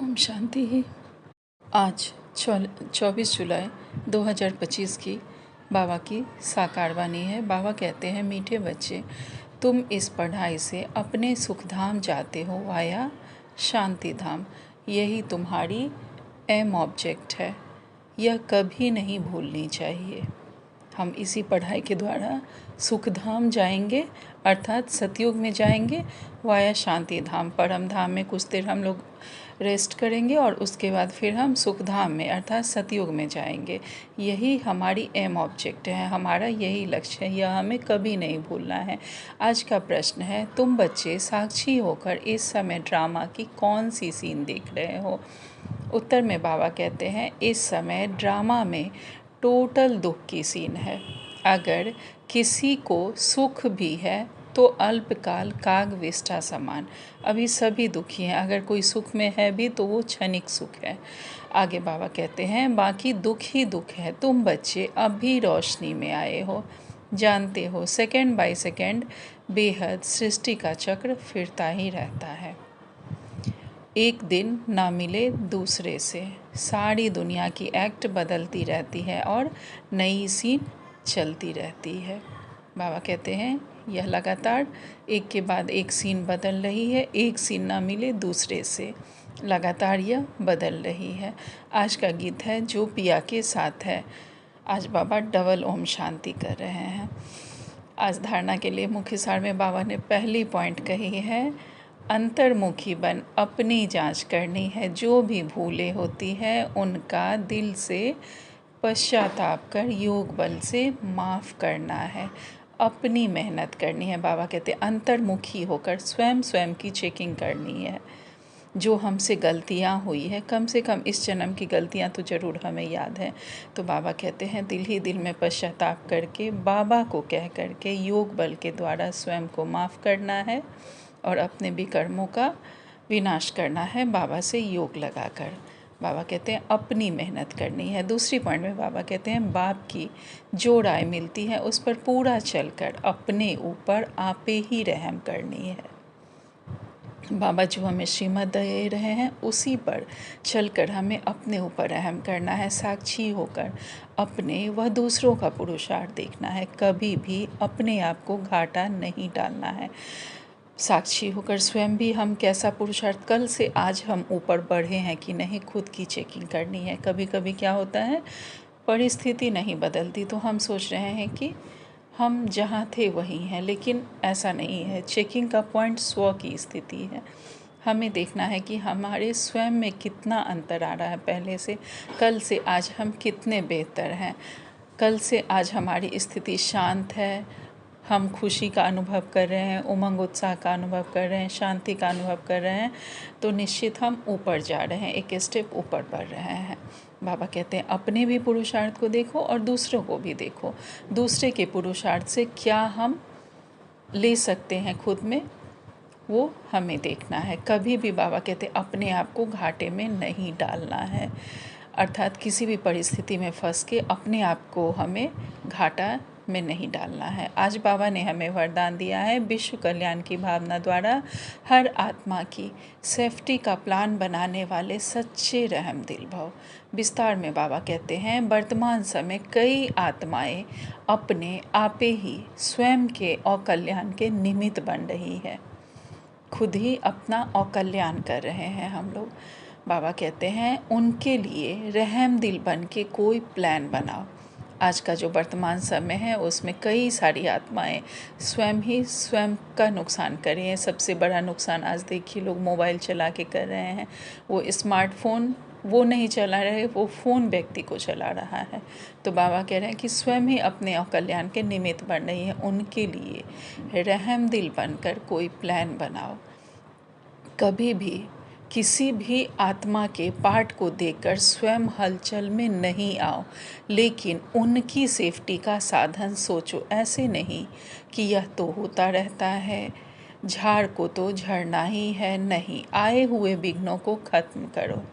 ओम शांति ही। आज 24 जुलाई 2025 की बाबा की साकार वाणी है। बाबा कहते हैं, मीठे बच्चे, तुम इस पढ़ाई से अपने सुखधाम जाते हो वाया शांति धाम। यही तुम्हारी एम ऑब्जेक्ट है, यह कभी नहीं भूलनी चाहिए। हम इसी पढ़ाई के द्वारा सुखधाम जाएंगे, अर्थात सतयुग में जाएंगे, वाया शांति धाम, परम धाम में कुछ देर हम लोग रेस्ट करेंगे और उसके बाद फिर हम सुखधाम में अर्थात सतयुग में जाएंगे। यही हमारी एम ऑब्जेक्ट है, हमारा यही लक्ष्य है, यह हमें कभी नहीं भूलना है। आज का प्रश्न है, तुम बच्चे साक्षी होकर इस समय ड्रामा की कौन सी सीन देख रहे हो? उत्तर में बाबा कहते हैं, इस समय ड्रामा में टोटल दुख की सीन है। अगर किसी को सुख भी है तो अल्पकाल काग विष्ठा समान। अभी सभी दुखी हैं, अगर कोई सुख में है भी तो वो क्षणिक सुख है। आगे बाबा कहते हैं, बाकी दुख ही दुख है। तुम बच्चे अभी रोशनी में आए हो, जानते हो सेकंड बाय सेकंड बेहद सृष्टि का चक्र फिरता ही रहता है। एक दिन ना मिले दूसरे से, सारी दुनिया की एक्ट बदलती रहती है और नई सीन चलती रहती है। बाबा कहते हैं, यह लगातार एक के बाद एक सीन बदल रही है, एक सीन ना मिले दूसरे से, लगातार यह बदल रही है। आज का गीत है, जो पिया के साथ है। आज बाबा डबल ओम शांति कर रहे हैं। आज धारणा के लिए मुख्य सार में बाबा ने पहली पॉइंट कही है, अंतर्मुखी बन अपनी जांच करनी है। जो भी भूलें होती हैं उनका दिल से पश्चाताप कर योग बल से माफ़ करना है, अपनी मेहनत करनी है। बाबा कहते हैं, अंतर्मुखी होकर स्वयं की चेकिंग करनी है। जो हमसे गलतियाँ हुई है, कम से कम इस जन्म की गलतियाँ तो ज़रूर हमें याद है। तो बाबा कहते हैं, दिल ही दिल में पश्चाताप करके बाबा को कह करके योग बल के द्वारा स्वयं को माफ़ करना है और अपने विकर्मों का विनाश करना है बाबा से योग लगाकर। बाबा कहते हैं, अपनी मेहनत करनी है। दूसरी पॉइंट में बाबा कहते हैं, बाप की जो राय मिलती है उस पर पूरा चलकर अपने ऊपर आपे ही रहम करनी है। बाबा जो हमें श्रीमत दे रहे हैं उसी पर चलकर हमें अपने ऊपर रहम करना है, साक्षी होकर अपने व दूसरों का पुरुषार्थ देखना है, कभी भी अपने आप को घाटा नहीं डालना है। साक्षी होकर स्वयं भी हम कैसा पुरुषार्थ, कल से आज हम ऊपर बढ़े हैं कि नहीं, खुद की चेकिंग करनी है। कभी कभी क्या होता है, परिस्थिति नहीं बदलती तो हम सोच रहे हैं कि हम जहाँ थे वहीं हैं, लेकिन ऐसा नहीं है। चेकिंग का पॉइंट स्व की स्थिति है। हमें देखना है कि हमारे स्वयं में कितना अंतर आ रहा है पहले से। कल से आज हम कितने बेहतर हैं, कल से आज हमारी स्थिति शांत है, हम खुशी का अनुभव कर रहे हैं, उमंग उत्साह का अनुभव कर रहे हैं, शांति का अनुभव कर रहे हैं, तो निश्चित हम ऊपर जा रहे हैं, एक स्टेप ऊपर बढ़ रहे हैं। बाबा कहते हैं, अपने भी पुरुषार्थ को देखो और दूसरों को भी देखो। दूसरे के पुरुषार्थ से क्या हम ले सकते हैं खुद में, वो हमें देखना है। कभी भी बाबा कहते हैं, अपने आप को घाटे में नहीं डालना है, अर्थात किसी भी परिस्थिति में फंस के अपने आप को हमें घाटा में नहीं डालना है। आज बाबा ने हमें वरदान दिया है, विश्व कल्याण की भावना द्वारा हर आत्मा की सेफ्टी का प्लान बनाने वाले सच्चे रहम दिल भव। विस्तार में बाबा कहते हैं, वर्तमान समय कई आत्माएं अपने आपे ही स्वयं के अकल्याण के निमित्त बन रही है, खुद ही अपना अकल्याण कर रहे हैं हम लोग। बाबा कहते हैं, उनके लिए रहम दिल बन के कोई प्लान बनाओ। आज का जो वर्तमान समय है उसमें कई सारी आत्माएं स्वयं ही स्वयं का नुकसान कर रही हैं। सबसे बड़ा नुकसान आज देखिए, लोग मोबाइल चला के कर रहे हैं। वो स्मार्टफोन वो नहीं चला रहे, वो फ़ोन व्यक्ति को चला रहा है। तो बाबा कह रहे हैं कि स्वयं ही अपने कल्याण के निमित्त बन रही है, उनके लिए रहम दिल बनकर कोई प्लान बनाओ। कभी भी किसी भी आत्मा के पार्ट को देखकर स्वयं हलचल में नहीं आओ, लेकिन उनकी सेफ्टी का साधन सोचो। ऐसे नहीं कि यह तो होता रहता है, झाड़ को तो झड़ना ही है, नहीं, आए हुए विघ्नों को खत्म करो।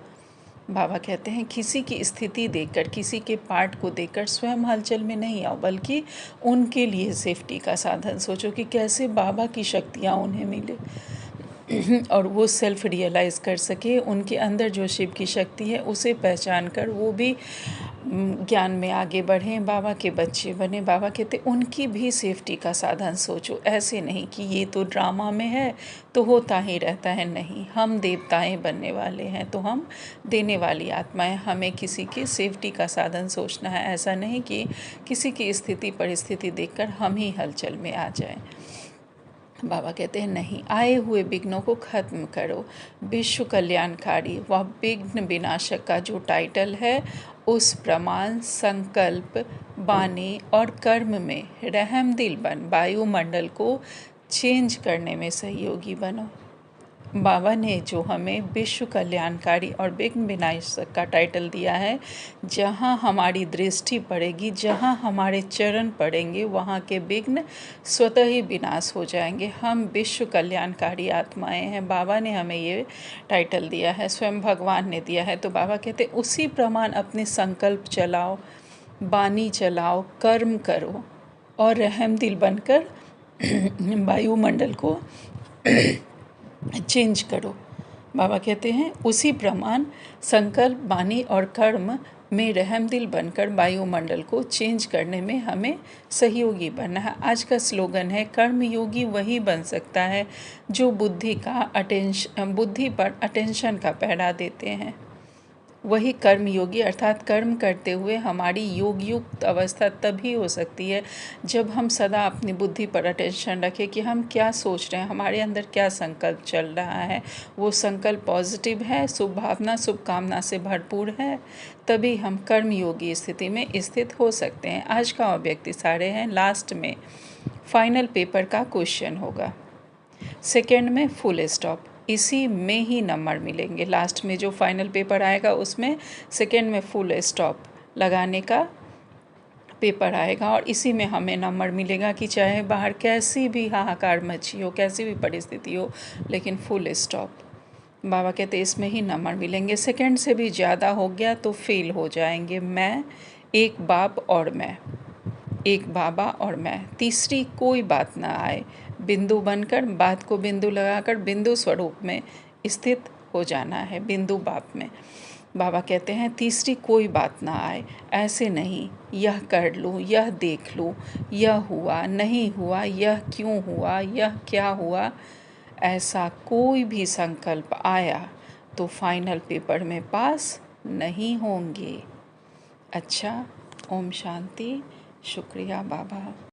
बाबा कहते हैं, किसी की स्थिति देखकर, किसी के पार्ट को देखकर स्वयं हलचल में नहीं आओ, बल्कि उनके लिए सेफ्टी का साधन सोचो कि कैसे बाबा की शक्तियाँ उन्हें मिले। और वो सेल्फ रियलाइज़ कर सके, उनके अंदर जो शिव की शक्ति है उसे पहचान कर वो भी ज्ञान में आगे बढ़ें, बाबा के बच्चे बने। बाबा कहते उनकी भी सेफ्टी का साधन सोचो, ऐसे नहीं कि ये तो ड्रामा में है तो होता ही रहता है। नहीं, हम देवताएं बनने वाले हैं तो हम देने वाली आत्माएं, हमें किसी की सेफ्टी का साधन सोचना है। ऐसा नहीं कि किसी की स्थिति परिस्थिति देखकर हम ही हलचल में आ जाएं। बाबा कहते हैं नहीं, आए हुए विघ्नों को खत्म करो। विश्व कल्याणकारी व विघ्न विनाशक का जो टाइटल है, उस प्रमाण संकल्प, वाणी और कर्म में रहमदिल बन वायुमंडल को चेंज करने में सहयोगी बनो। बाबा ने जो हमें विश्व कल्याणकारी और विघ्न विनाशक का टाइटल दिया है, जहाँ हमारी दृष्टि पड़ेगी, जहाँ हमारे चरण पड़ेंगे, वहाँ के विघ्न स्वतः ही विनाश हो जाएंगे। हम विश्व कल्याणकारी आत्माएं हैं। बाबा ने हमें ये टाइटल दिया है, स्वयं भगवान ने दिया है। तो बाबा कहते उसी प्रमाण अपने संकल्प चलाओ, वाणी चलाओ, कर्म करो और रहमदिल बनकर वायुमंडल को चेंज करो। बाबा कहते हैं उसी प्रमाण संकल्प, वाणी और कर्म में रहमदिल बनकर वायुमंडल को चेंज करने में हमें सहयोगी बनना है। आज का स्लोगन है, कर्मयोगी वही बन सकता है जो बुद्धि पर अटेंशन का पहरा देते हैं। वही कर्मयोगी, अर्थात कर्म करते हुए हमारी योग युक्त अवस्था तभी हो सकती है जब हम सदा अपनी बुद्धि पर अटेंशन रखें कि हम क्या सोच रहे हैं, हमारे अंदर क्या संकल्प चल रहा है। वो संकल्प पॉजिटिव है, शुभ भावना शुभ कामना से भरपूर है, तभी हम कर्मयोगी स्थिति में स्थित हो सकते हैं। आज का ऑब्जेक्टिव सारे हैं। लास्ट में फाइनल पेपर का क्वेश्चन होगा, सेकेंड में फुल स्टॉप, इसी में ही नंबर मिलेंगे। लास्ट में जो फाइनल पेपर आएगा उसमें सेकेंड में फुल स्टॉप लगाने का पेपर आएगा और इसी में हमें नंबर मिलेगा कि चाहे बाहर कैसी भी हाहाकार मची हो, कैसी भी परिस्थिति हो, लेकिन फुल स्टॉप। बाबा कहते इसमें ही नंबर मिलेंगे। सेकेंड से भी ज़्यादा हो गया तो फेल हो जाएंगे। मैं, एक बाप और मैं, एक बाबा और मैं, तीसरी कोई बात ना आए। बिंदु बनकर, बात को बिंदु लगाकर बिंदु स्वरूप में स्थित हो जाना है, बिंदु बाप में। बाबा कहते हैं तीसरी कोई बात ना आए। ऐसे नहीं, यह कर लूँ, यह देख लूँ, यह हुआ नहीं हुआ, यह क्यों हुआ, यह क्या हुआ, ऐसा कोई भी संकल्प आया तो फाइनल पेपर में पास नहीं होंगे। अच्छा, ओम शांति। शुक्रिया बाबा।